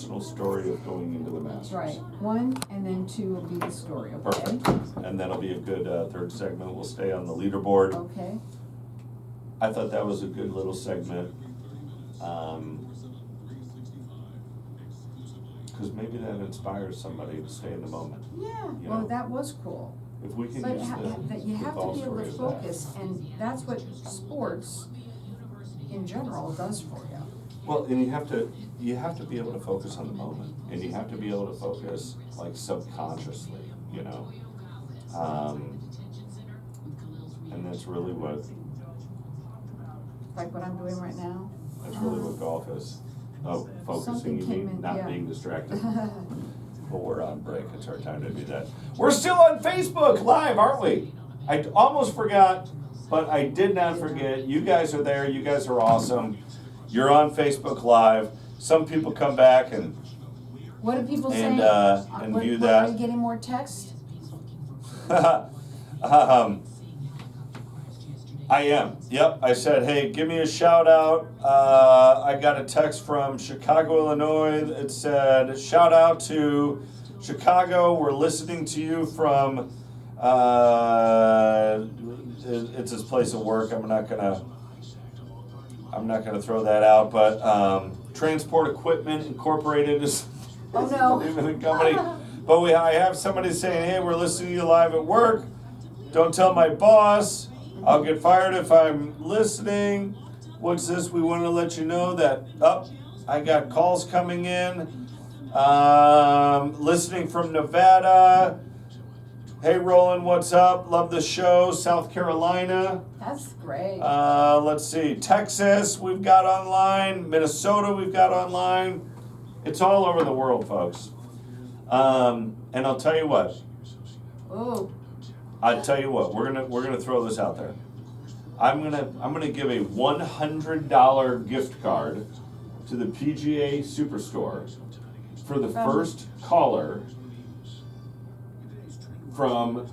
personal story of going into the Masters. Right, 1, and then 2 will be the story, okay? Perfect. And that'll be a good third segment. We'll stay on the leaderboard. Okay, I thought that was a good little segment. Because maybe that inspires somebody to stay in the moment. yeah, You well, know. that was cool. If we can But use that you the have to football be able story to as focus, and that's what sports in general does for you. Well, and you have to be able to focus on the moment, and you have to be able to focus like subconsciously, you know. And that's really what Like what I'm doing right now. golf is. Oh, focusing, Something you came mean, in, not yeah. being distracted. But we're on break, it's our time to do that. We're still on Facebook Live, aren't we? I almost forgot, but I did not forget. You guys are there, you guys are awesome. You're on Facebook Live. Some people come back and What are people saying? view Are that. you getting more text? I am. Yep. I said, hey, give me a shout out. I got a text from Chicago, Illinois. It said, shout out to Chicago. We're listening to you from. It's his place of work. I'm not gonna throw that out, but Transport Equipment Incorporated is Oh, no. the name of the company. But I have somebody saying, hey, we're listening to you live at work. Don't tell my boss. I'll get fired if I'm listening. What's this? We want to let you know that, I got calls coming in. Listening from Nevada. Hey, Roland, what's up? Love the show. South Carolina. That's great. Let's see. Texas, we've got online. Minnesota, we've got online. It's all over the world, folks. And I'll tell you what. Oh, I'll tell you what. We're gonna throw this out there. I'm gonna give a $100 gift card to the PGA Superstore for the first caller from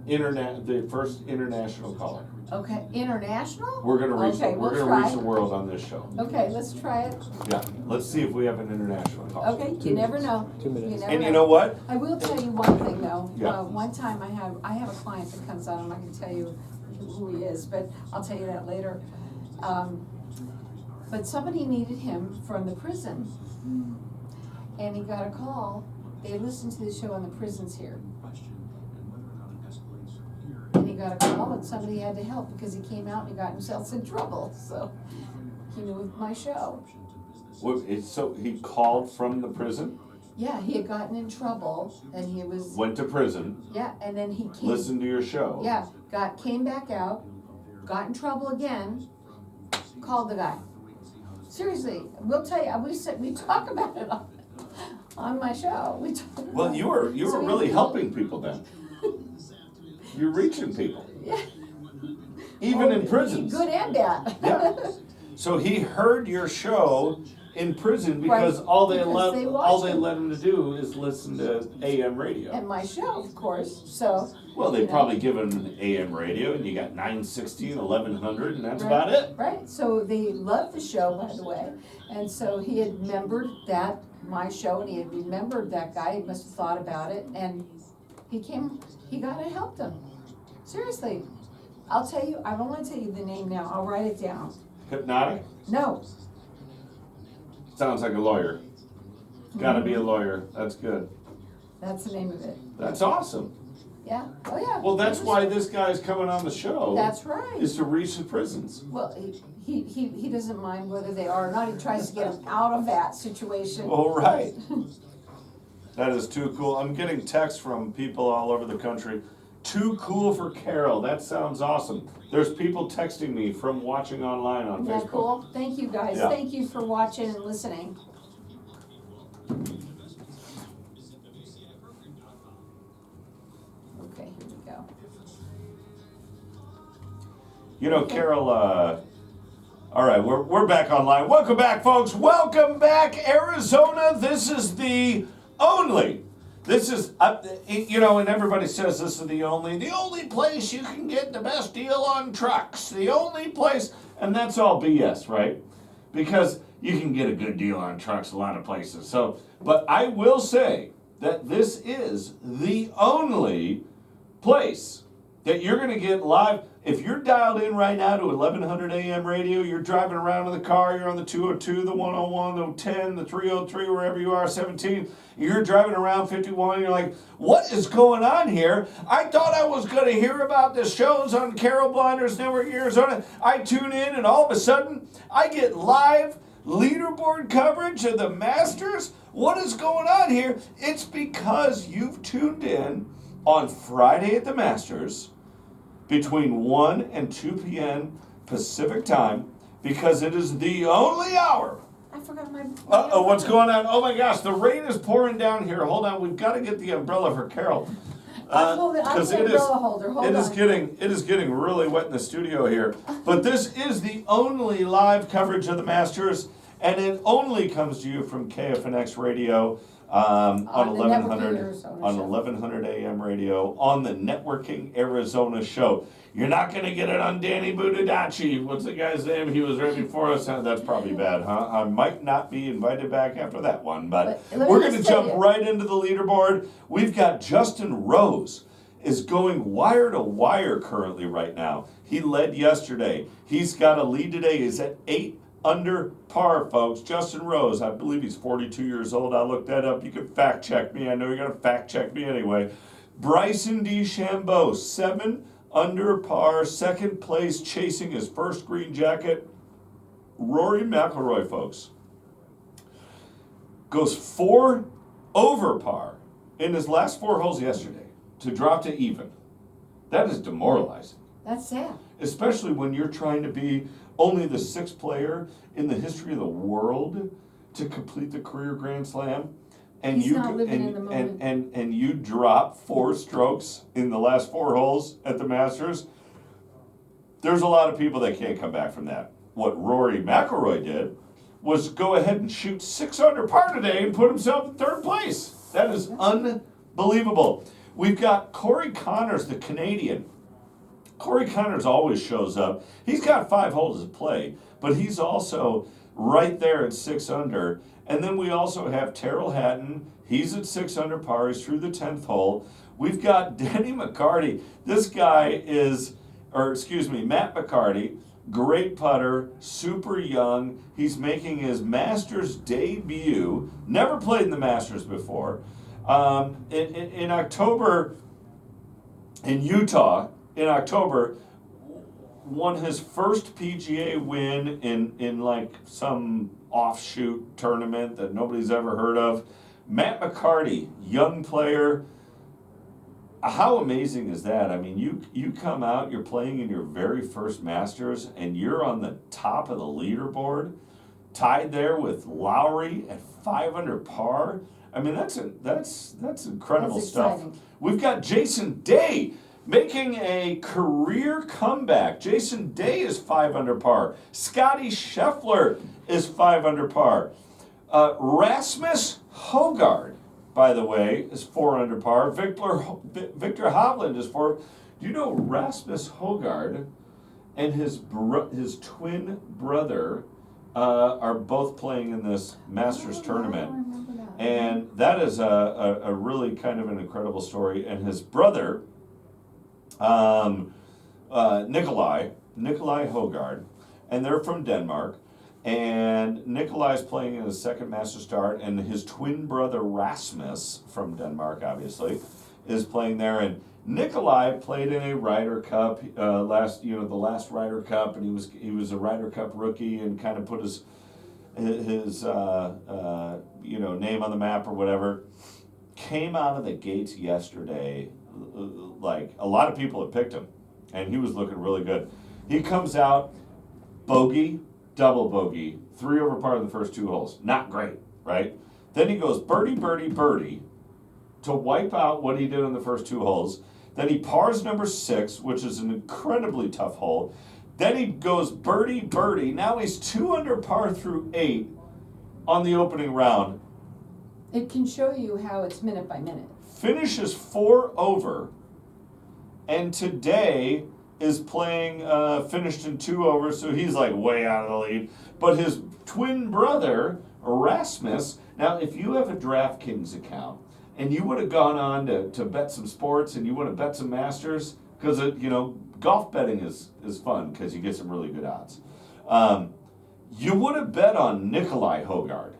the first international caller. okay. International? We're gonna reach Okay, we'll reach try. the world on this show. Okay, let's try it. Yeah, let's see if we have an international caller. Okay, you never know. 2 minutes. And you know what? I will tell you one thing though. Yeah. One time I have a client that comes out. I'm not going to tell you who he is, but I'll tell you that later. But somebody needed him from the prison, and he got a call. They listened to the show on the prisons here, and he got a call, and somebody had to help because he came out and he got himself in trouble. So he knew my show. So he called from the prison, Yeah, he had gotten in trouble, and he was. went to prison, Yeah, and then he came. listened to your show. Yeah, came back out, got in trouble again, called the guy. Seriously, we'll tell you. We talk about it on my show. We talk about Well, you were So really he- helping people then. You're reaching people, Yeah. even Oh, in prisons. Good and bad. Yeah. So he heard your show in prison because Right, all they because let they let him to do is listen to AM radio. And my show, of course. So. Well, they you know. probably give him an AM radio, and you got 960 and 1100, and that's Right, about it. Right. So they loved the show, by the way, and so he had remembered my show, and he had remembered that guy. He must have thought about it, and he got and helped him. Seriously, I'll tell you. I don't want to tell you the name now. I'll write it down. Hypnotic No. sounds like a lawyer. Got to be a lawyer. That's good. That's the name of it. That's awesome. Yeah. Oh yeah. Well, that's why this guy's coming on the show. That's right. Is to reach the prisons. Well, he doesn't mind whether they are or not. He tries to get them out of that situation. All right. That is too cool. I'm getting texts from people all over the country. Too cool for Carol. That sounds awesome. There's people texting me from watching online on Isn't that Facebook. cool? Thank you guys. Yeah. Thank you for watching and listening. Okay, here we go. You know, Carol, all right, we're back online. Welcome back, folks. Welcome back, Arizona. This is the only, and everybody says this is the only place you can get the best deal on trucks. The only place, and that's all BS, right? Because you can get a good deal on trucks a lot of places. So, but I will say that this is the only place that you're going to get live. If you're dialed in right now to 1100 AM radio, you're driving around in the car, you're on the 202, the 101, the 10, the 303, wherever you are, 17, you're driving around 51, you're like, what is going on here? I thought I was going to hear about the shows on Carol Blinders Network Arizona. I tune in and all of a sudden, I get live leaderboard coverage of the Masters. What is going on here? It's because you've tuned in on Friday at the Masters between 1 and 2 p.m. Pacific time, because it is the only hour. I forgot my. Uh-oh, what's going on? Oh my gosh, the rain is pouring down here. Hold on, we've got to get the umbrella for Carol. I'm the umbrella holder. Hold on. It is getting really wet in the studio here. But this is the only live coverage of the Masters, and it only comes to you from KFNX Radio. On 1100 AM radio on the Networking Arizona show. You're not going to get it on Danny Budadachi. What's the guy's name? He was right before us. That's probably bad, huh? I might not be invited back after that one, but we're going to jump right into the leaderboard. We've got Justin Rose is going wire to wire currently right now. He led yesterday. He's got a lead today. He's at 8 under par, folks. Justin Rose, I believe he's 42 years old. I looked that up. You can fact check me. I know you're going to fact check me anyway. Bryson DeChambeau, 7 under par, second place, chasing his first green jacket. Rory McIlroy, folks, goes 4 over par in his last 4 holes yesterday to drop to even. That is demoralizing. That's sad. Especially when you're trying to be only the 6th player in the history of the world to complete the career Grand Slam, and He's not living in the moment. and you drop 4 strokes in the last 4 holes at the Masters. There's a lot of people that can't come back from that. What Rory McIlroy did was go ahead and shoot 6 under par today and put himself in 3rd place. That is unbelievable. We've got Corey Connors, the Canadian. Corey Connors always shows up. He's got 5 holes to play, but he's also right there at 6 under. And then we also have Terrell Hatton. He's at 6 under par. He's through the 10th hole. We've got Denny McCarty. This guy is, Matt McCarty, great putter, super young. He's making his Masters debut. Never played in the Masters before. In October, in Utah, won his first PGA win in like some offshoot tournament that nobody's ever heard of. Matt McCarty, young player. How amazing is that? I mean, you come out, you're playing in your very first Masters, and you're on the top of the leaderboard, tied there with Lowry at 5 under par. I mean, that's incredible stuff. Exciting. We've got Jason Day making a career comeback. Jason Day is 5 under par. Scotty Scheffler is 5 under par. Rasmus Højgaard, by the way, is 4 under par. Victor Hovland is 4. Do you know Rasmus Højgaard and his twin brother are both playing in this Masters tournament? I remember that. And that is a really kind of an incredible story. And his brother, Nikolai Højgaard, and they're from Denmark. And Nikolai's playing in his second Masters start, and his twin brother Rasmus, from Denmark obviously, is playing there. And Nikolai played in a Ryder Cup the last Ryder Cup, and he was a Ryder Cup rookie and kind of put his name on the map or whatever. Came out of the gates yesterday, like a lot of people had picked him, and he was looking really good. He comes out, bogey, double bogey, 3 over par in the first 2 holes. Not great, right? Then he goes birdie, birdie, birdie to wipe out what he did in the first 2 holes. Then he pars number 6, which is an incredibly tough hole. Then he goes birdie, birdie. Now he's 2 under par through 8 on the opening round. It can show you how it's minute by minute. Finishes 4 over. And today is playing, finished in 2 overs, so he's like way out of the lead. But his twin brother, Rasmus, now if you have a DraftKings account and you would have gone on to bet some sports and you want to bet some Masters, because golf betting is fun because you get some really good odds. You would have bet on Nikolai Hogard.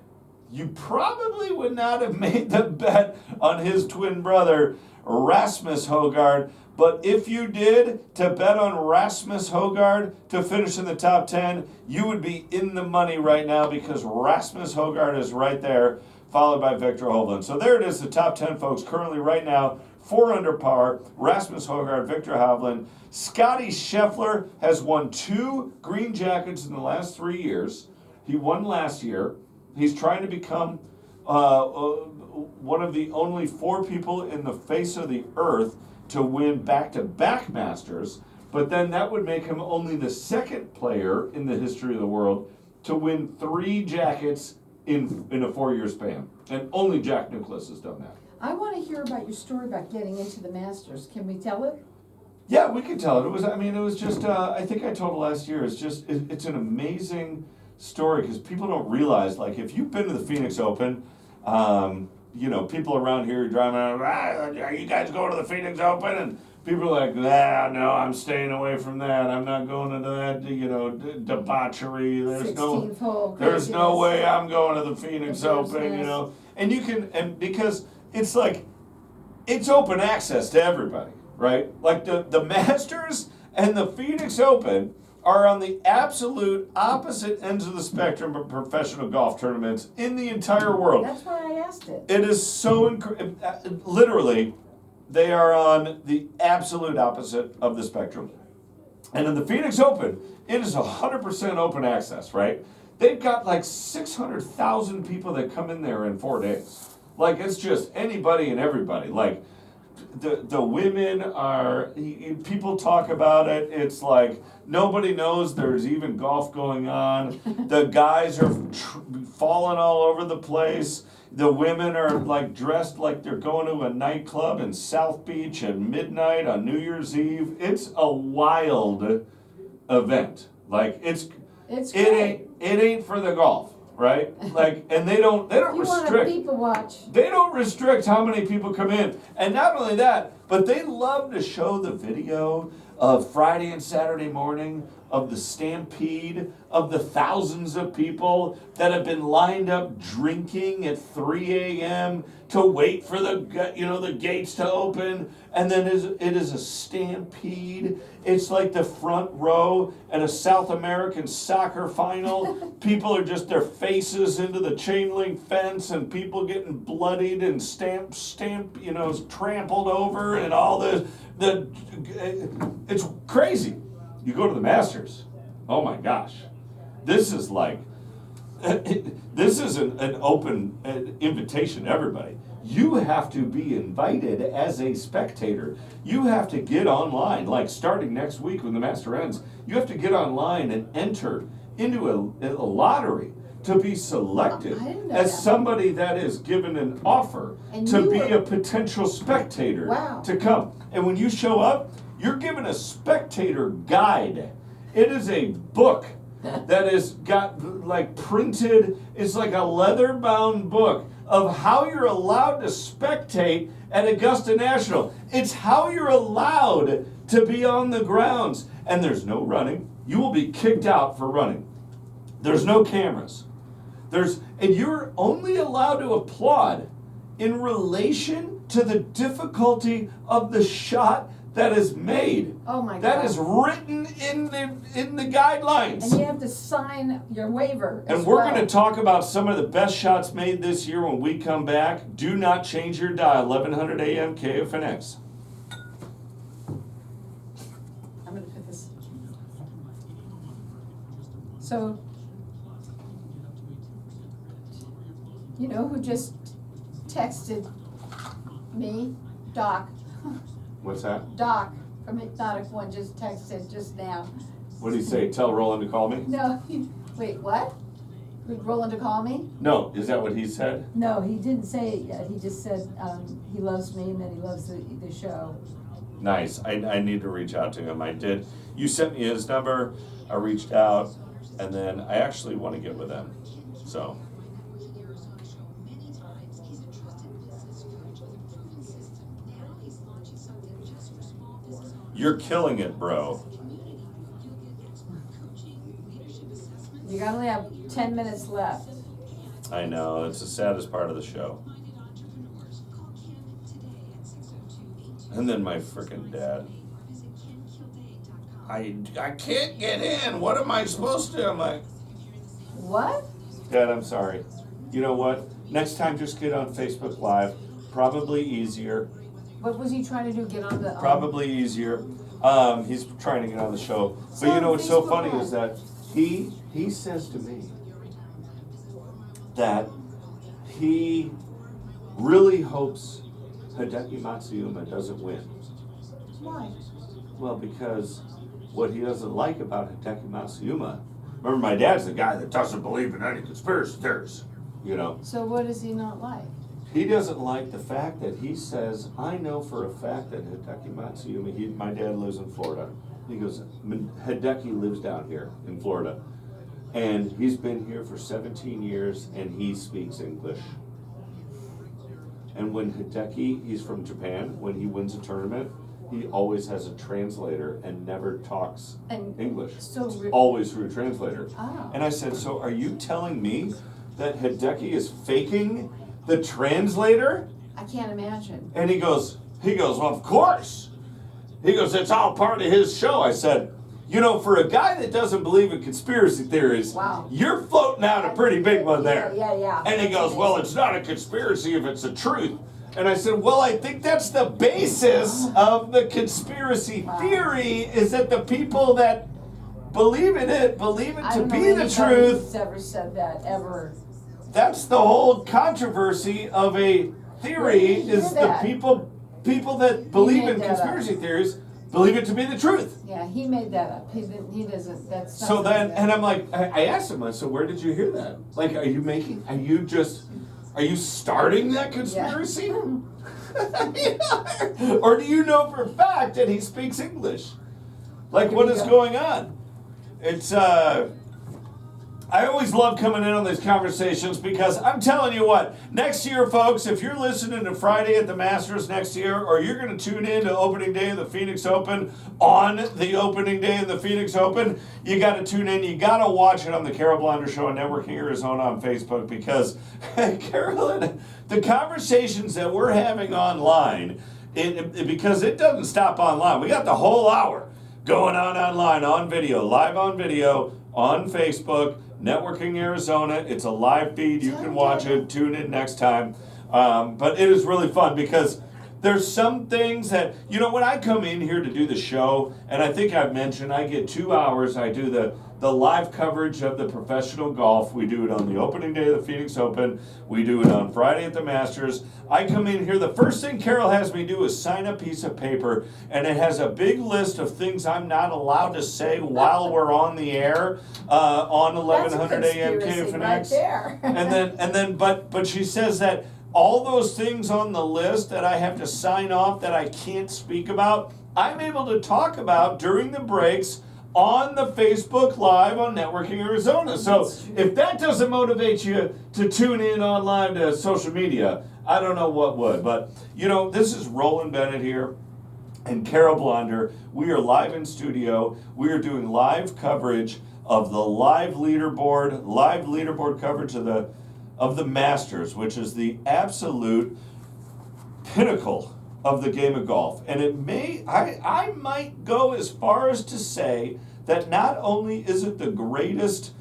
You probably would not have made the bet on his twin brother, Rasmus Hogard. But if you did to bet on Rasmus Hogard to finish in the top 10, you would be in the money right now because Rasmus Hogard is right there, followed by Victor Hovland. So there it is, the top 10 folks currently right now, 4 under par, Rasmus Hogard, Victor Hovland. Scotty Scheffler has won 2 green jackets in the last 3 years. He won last year. He's trying to become one of the only 4 people in the face of the earth to win back-to-back Masters, but then that would make him only the 2nd player in the history of the world to win 3 jackets in a 4-year span. And only Jack Nicklaus has done that. I want to hear about your story about getting into the Masters. Can we tell it? Yeah, we can tell it. It was just, I think I told it last year, it's an amazing story because people don't realize, like, if you've been to the Phoenix Open, people around here driving around, are you guys going to the Phoenix Open? And people are like, no, I'm staying away from that. I'm not going into that, debauchery. There's no way I'm going to the Phoenix Open, And because it's like, it's open access to everybody, right? Like the Masters and the Phoenix Open are on the absolute opposite ends of the spectrum of professional golf tournaments in the entire world. That's why I asked it. It is so literally, they are on the absolute opposite of the spectrum. And in the Phoenix Open, it is 100% open access, right? They've got like 600,000 people that come in there in 4 days. Like, it's just anybody and everybody. Like, the women are, people talk about it, it's like nobody knows there's even golf going on. The guys are falling all over the place. The women are like dressed like they're going to a nightclub in South Beach at midnight on New Year's Eve. It's a wild event. Like, it ain't for the golf. Right? Like, and they don't you restrict. Want to people watch. They don't restrict how many people come in. And not only that, but they love to show the video of Friday and Saturday morning of the stampede of the thousands of people that have been lined up drinking at 3 a.m. to wait for the gates to open. And then it is a stampede. It's like the front row at a South American soccer final. People are just their faces into the chain link fence and people getting bloodied and trampled over and all this. It's crazy. You go to the Masters. Oh my gosh. This is like, this is an open invitation to everybody. You have to be invited as a spectator. You have to get online, like starting next week when the Master ends, you have to get online and enter into a lottery to be selected as somebody that is given an offer to be a potential spectator to come. And when you show up, you're given a spectator guide. It is a book that is got like printed, it's like a leather-bound book of how you're allowed to spectate at Augusta National. It's how you're allowed to be on the grounds. And there's no running. You will be kicked out for running. There's no cameras. And you're only allowed to applaud in relation to the difficulty of the shot that is made. Oh my God. That is written in the guidelines. And you have to sign your waiver. And we're going to talk about some of the best shots made this year when we come back. Do not change your dial. 1100 AM KFNX. I'm going to put this. So, you know who just texted me? Doc. What's that? Doc from Hypnotic One just texted just now. What did he say? Tell Roland to call me? No, wait, what? Roland to call me? No, is that what he said? No, he didn't say it yet. He just said he loves me and that he loves the show. Nice. I need to reach out to him. I did. You sent me his number. I reached out, and then I actually want to get with him. So. You're killing it, bro. You only have 10 minutes left. I know. It's the saddest part of the show. And then my freaking dad. I can't get in. What am I supposed to? I'm like, What? Dad, I'm sorry. You know what? Next time, just get on Facebook Live. Probably easier. What was he trying to do? Get on the... Probably easier. He's trying to get on the show. So But you know what's so Facebook funny Live. is that he says to me that he really hopes Hideki Matsuyama doesn't win. Why? Well, because what he doesn't like about Hideki Matsuyama, remember my dad's the guy that doesn't believe in any conspiracy theories, you know. So what does he not like? He doesn't like the fact that he says, I know for a fact that Hideki Matsuyama, my dad lives in Florida. He goes, Hideki lives down here in Florida. And he's been here for 17 years and he speaks English. And when Hideki, he's from Japan, when he wins a tournament, he always has a translator and never talks English. So Always through a translator. Oh. And I said, so are you telling me that Hideki is faking the translator? I can't imagine. And he goes, well, of course. He goes, it's all part of his show. I said, you know, for a guy that doesn't believe in conspiracy theories, Wow. You're floating out a pretty big one there. Yeah. And he goes, well, it's not a conspiracy if it's the truth. And I said, well, I think that's the basis of the conspiracy theory, is that the people that believe in it believe it to be the truth. Who's ever said that, ever. That's the whole controversy of a theory, is the people that believe in conspiracy theories believe it to be the truth. Yeah, he made that up. He doesn't, that's not. So then, and I'm like, I asked him, I said, where did you hear that? Like, are you starting that conspiracy? Or do you know for a fact that he speaks English? Like, what is going on? It's, I always love coming in on these conversations because I'm telling you what, next year, folks, if you're listening to Friday at the Masters next year, or you're going to tune in to opening day of the Phoenix Open on the opening day of the Phoenix Open, you got to tune in. You got to watch it on the Carol Blonder Show on Networking Arizona on Facebook, because, Carolyn, the conversations that we're having online, because it doesn't stop online. We got the whole hour going on online, on video, live on video, on Facebook, Networking Arizona. It's a live feed. You can watch it. Tune in next time. But it is really fun because there's some things that, you know, when I come in here to do the show, and I think I've mentioned, I get 2 hours. I do the live coverage of the professional golf. We do it on the opening day of the Phoenix Open. We do it on Friday at the Masters. I come in here, the first thing Carol has me do is sign a piece of paper, and it has a big list of things I'm not allowed to say while we're on the air on 1100 AM KFNX. Right there. and then, but she says that all those things on the list that I have to sign off that I can't speak about, I'm able to talk about during the breaks on the Facebook Live on Networking Arizona. So if that doesn't motivate you to tune in online to social media, I don't know what would. But, you know, this is Roland Bennett here and Carol Blonder. We are live in studio. We are doing live coverage of the live leaderboard coverage of the Masters, which is the absolute pinnacle of the game of golf. And I might go as far as to say that not only is it the greatest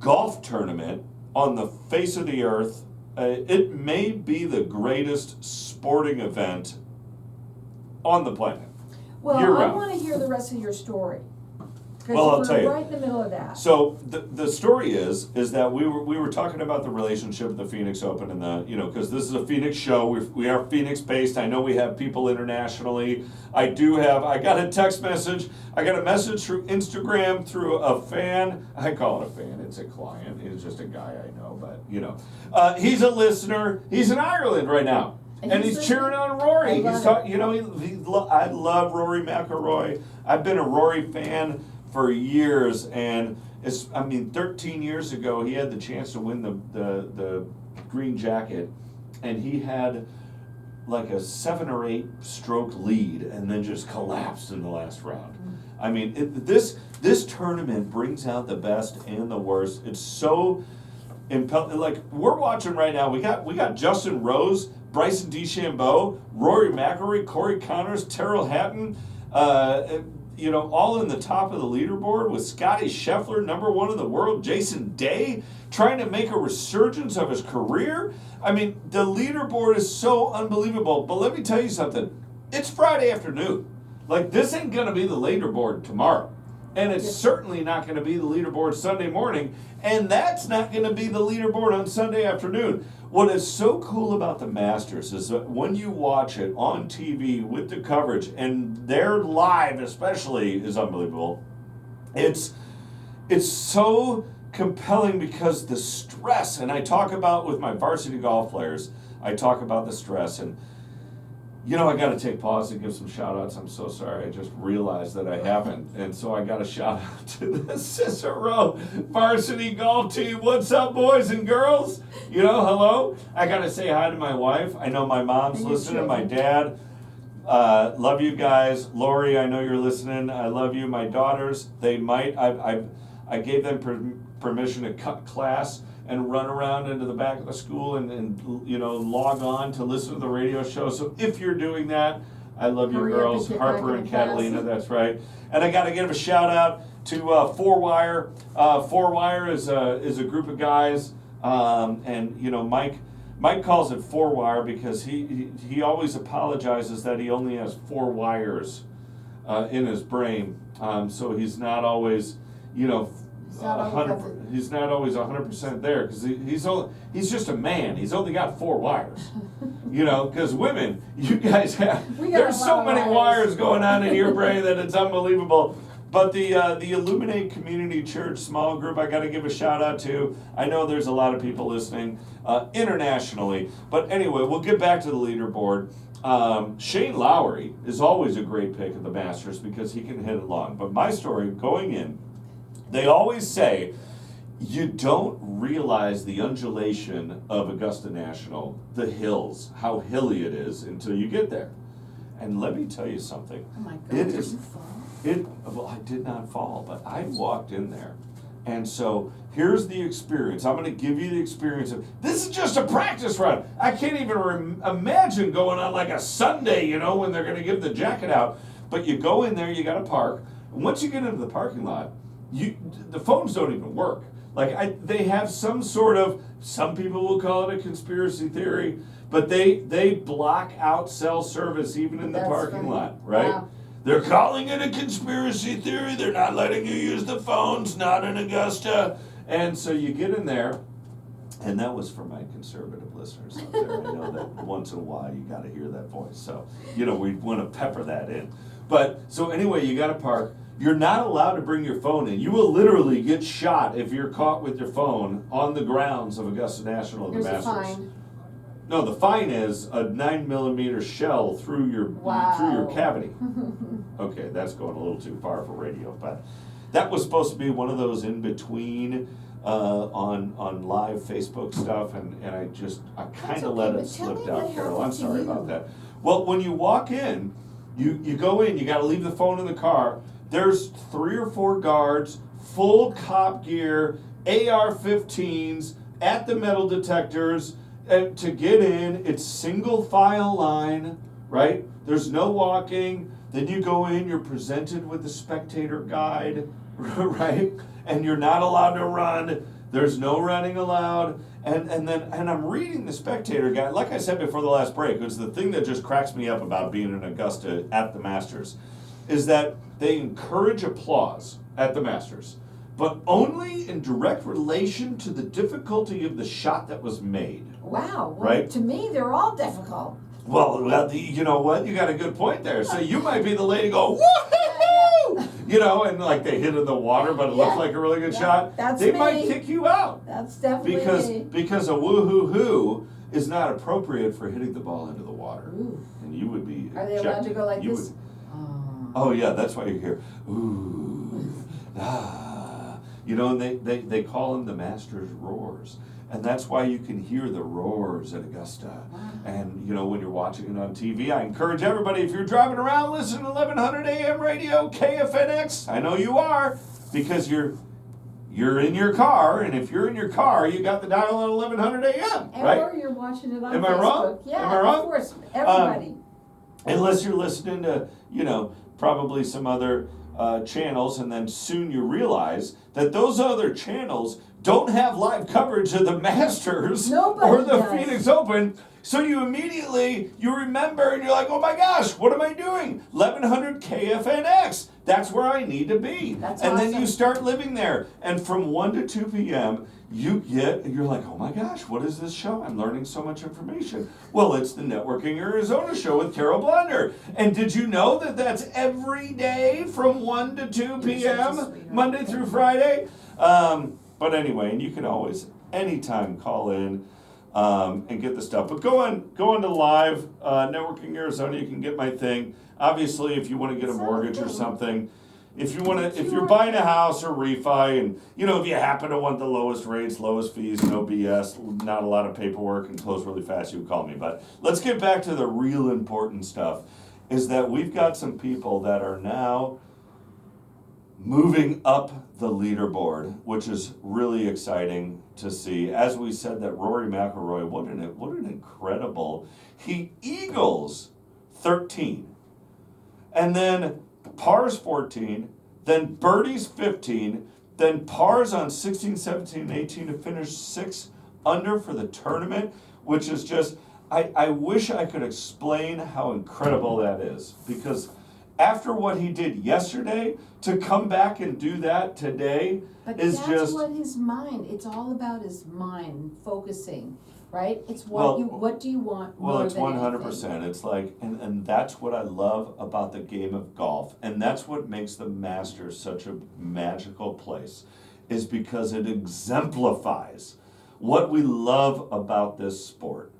golf tournament on the face of the earth, it may be the greatest sporting event on the planet. Well, I year-round. want to hear the rest of your story. Well, I'll Because tell you. we're right in the middle of that. So the story is that we were talking about the relationship of the Phoenix Open and because this is a Phoenix show. We are Phoenix based. I know we have people internationally. I got a text message. I got a message through Instagram through a fan. I call it a fan. It's a client. He's just a guy I know, but he's a listener. He's in Ireland right now. And he's cheering on Rory. I love He's talking, you know, I love Rory McIlroy. I've been a Rory fan for years, and 13 years ago, he had the chance to win the green jacket, and he had like a 7 or 8 stroke lead, and then just collapsed in the last round. I mean, this tournament brings out the best and the worst. It's so like we're watching right now. We got Justin Rose, Bryson DeChambeau, Rory McIlroy, Corey Connors, Tyrrell Hatton, you know, all in the top of the leaderboard with Scotty Scheffler, #1 in the world, Jason Day, trying to make a resurgence of his career. I mean, the leaderboard is so unbelievable. But let me tell you something. It's Friday afternoon. Like, this ain't going to be the leaderboard tomorrow. And it's certainly not going to be the leaderboard Sunday morning. And that's not going to be the leaderboard on Sunday afternoon. What is so cool about the Masters is that when you watch it on TV with the coverage, and their live especially is unbelievable, it's so compelling because the stress, and I talk about with my varsity golf players, I talk about the stress, and you know, I got to take pause and give some shout outs. I'm so sorry. I just realized that I haven't. And so I got a shout out to the Cicero varsity golf team. What's up, boys and girls? You know, hello. I got to say hi to my wife. I know my mom's listening, my dad. Love you guys. Lori, I know you're listening. I love you. My daughters, they might. I gave them permission to cut class and run around into the back of the school and you know, log on to listen to the radio show. So if you're doing that, I love you girls, Harper and Catalina, that's right. And I got to give a shout out to Four Wire. Four Wire is a group of guys, and you know, Mike calls it 4 wire because he always apologizes that he only has 4 wires in his brain, so he's not always, you know, he's not always 100% there because he's just a man. He's only got 4 wires, you know. Because women, you guys there's so many wires going on in your brain that it's unbelievable. But the Illuminate Community Church small group, I got to give a shout out to. I know there's a lot of people listening internationally, but anyway, we'll get back to the leaderboard. Shane Lowry is always a great pick at the Masters because he can hit it long. But my story going in. They always say you don't realize the undulation of Augusta National, the hills, how hilly it is until you get there. And let me tell you something. Oh my God, did you fall? Well, I did not fall, but I walked in there. And so here's the experience. I'm going to give you the experience of, this is just a practice run. I can't even imagine going on like a Sunday, you know, when they're going to give the jacket out. But you go in there, you got to park. And once you get into the parking lot, the phones don't even work. Like they have some sort of, some people will call it a conspiracy theory, but they block out cell service even in the parking lot, right? Wow. They're calling it a conspiracy theory. They're not letting you use the phones, not in Augusta. And so you get in there, and that was for my conservative listeners out there. I know that once in a while you got to hear that voice. So, you know, we want to pepper that in. But so anyway, you got to park. You're not allowed to bring your phone in. You will literally get shot if you're caught with your phone on the grounds of Augusta National at the Masters. There's a fine. No, the fine is a 9mm shell through your cavity. Okay, that's going a little too far for radio, but that was supposed to be one of those in between on live Facebook stuff, and I kind of let it slip down, Carol. I'm sorry about that. Well, when you walk in, you go in. You got to leave the phone in the car. There's 3 or 4 guards, full cop gear, AR-15s at the metal detectors. And to get in, it's single file line, right? There's no walking. Then you go in, you're presented with the spectator guide, right? And you're not allowed to run. There's no running allowed. And I'm reading the spectator guide. Like I said before the last break, it's the thing that just cracks me up about being in Augusta at the Masters, is that they encourage applause at the Masters, but only in direct relation to the difficulty of the shot that was made. Wow. Well, right? To me, they're all difficult. Well, you know what? You got a good point there. So you might be the lady go, woohoo! You know, and like they hit in the water, but it looked like a really good shot. That's they me. might kick you out. That's definitely me. Because a woohoo-hoo is not appropriate for hitting the ball into the water. Ooh. And you would be Are they allowed to go like You this? would- Oh yeah, that's why you're here. Ooh, ah. You know, and they call them the Master's roars. And that's why you can hear the roars at Augusta. Wow. And, you know, when you're watching it on TV, I encourage everybody, if you're driving around, listen to 1100 AM radio, KFNX. I know you are, because you're in your car, and if you're in your car, you got the dial on 1100 AM, right? Or you're watching it on Am Facebook. I wrong? Yeah, Am I wrong? of course, everybody. Unless you're listening to, you know, probably some other channels, and then soon you realize that those other channels don't have live coverage of the Masters Nobody or the does. Phoenix Open. So you remember, and you're like, oh my gosh, what am I doing? 1100 KFNX. That's where I need to be. That's and then awesome. you start living there. And from 1 to 2 p.m., you're like, oh my gosh, what is this show? I'm learning so much information. Well, it's the Networking Arizona show with Carol Blunder. And did you know that that's every day from 1 to 2 p.m., Monday through Friday? But anyway, and you can always, anytime, call in and get the stuff. But go on to live Networking Arizona. You can get my thing. Obviously, if you want to get a mortgage or something, if you're buying a house or refi, and you know, if you happen to want the lowest rates, lowest fees, no BS, not a lot of paperwork, and close really fast, you can call me. But let's get back to the real important stuff. Is that we've got some people that are now moving up the leaderboard, which is really exciting to see. As we said, that Rory McIlroy, what an incredible, he eagles 13, and then pars 14, then birdies 15, then pars on 16, 17, and 18 to finish 6 under for the tournament, which is just, I wish I could explain how incredible that is, because after what he did yesterday, to come back and do that today But is that's just... what his mind, it's all about his mind focusing, right? It's what do you want Well, more it's than 100%. anything. It's like, and that's what I love about the game of golf, and that's what makes the Masters such a magical place, is because it exemplifies what we love about this sport,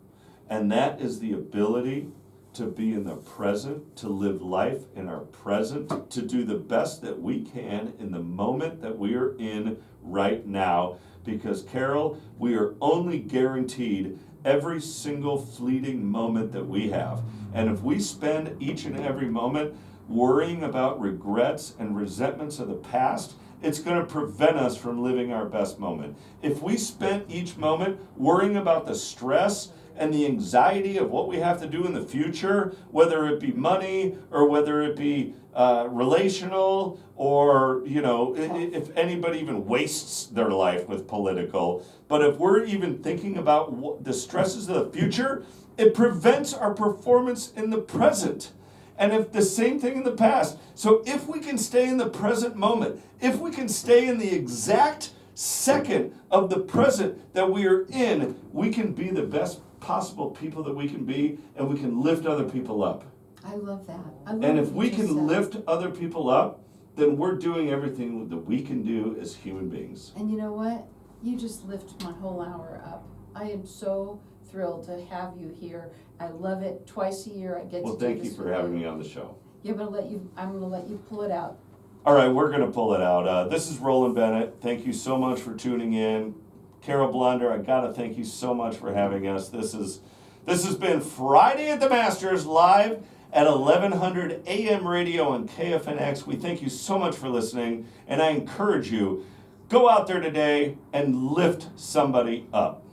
and that is the ability to be in the present, to live life in our present, to do the best that we can in the moment that we are in right now. Because, Carol, we are only guaranteed every single fleeting moment that we have. And if we spend each and every moment worrying about regrets and resentments of the past, it's going to prevent us from living our best moment. If we spent each moment worrying about the stress and the anxiety of what we have to do in the future, whether it be money or whether it be relational, or, you know, if anybody even wastes their life with political, but if we're even thinking about the stresses of the future, it prevents our performance in the present. And if the same thing in the past. So if we can stay in the present moment, if we can stay in the exact second of the present that we are in, we can be the best possible people that we can be, and we can lift other people up. I love that. I love And if what we you just can said. lift other people up, then we're doing everything that we can do as human beings. And you know what? You just lifted my whole hour up. I am so thrilled to have you here. I love it. Twice a year I get Well, to do thank you this for with having me on the show. I'm gonna let you pull it out. All right, we're going to pull it out. This is Roland Bennett. Thank you so much for tuning in. Carol Blunder, I got to thank you so much for having us. This has been Friday at the Masters, live at 1100 AM radio on KFNX. We thank you so much for listening, and I encourage you, go out there today and lift somebody up.